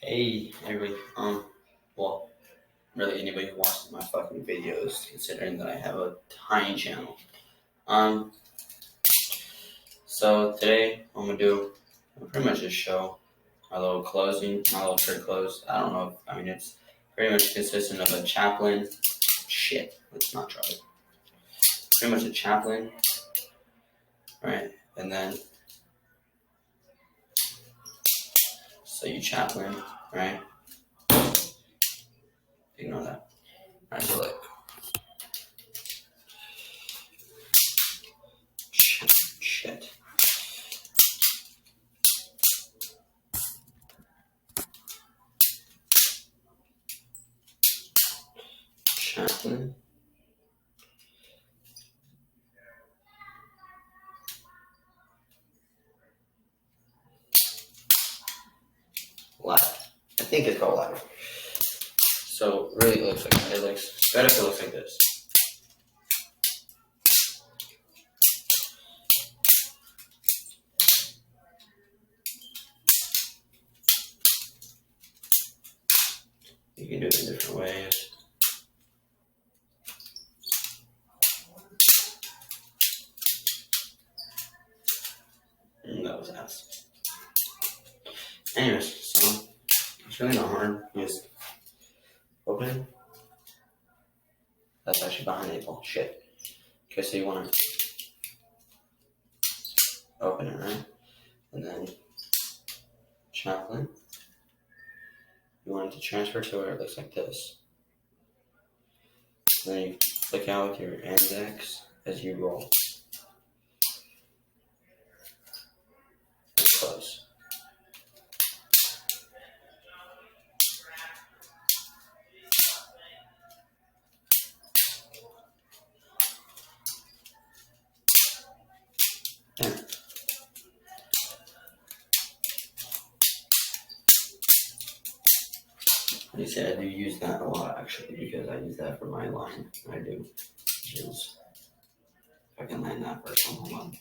Hey, everybody. Well, really anybody who watches my fucking videos, considering that I have a tiny channel. Um, so today I'm gonna do pretty much just show my little closing, my little trick close. I don't know it's pretty much consistent of a chaplain. Shit, let's not try it. Pretty much a chaplain, right? And then, so you chaplain, right? Ignore that. Alright, so like, shit. Chaplain. Left. I think it's called left. So really it looks like that. It looks better if it looks like this. You can do it in different ways. And that was ass. Anyways, so it's really not hard. You just open it. That's actually behind the April. Shit. Okay, so you want to open it, right? And then chaplain. You want it to transfer to where it looks like this. Then you flick out with your index as you roll. And close. There. Like I said, I do use that a lot actually because I use that for my line. I do. Which is, if I can land that first one, hold on.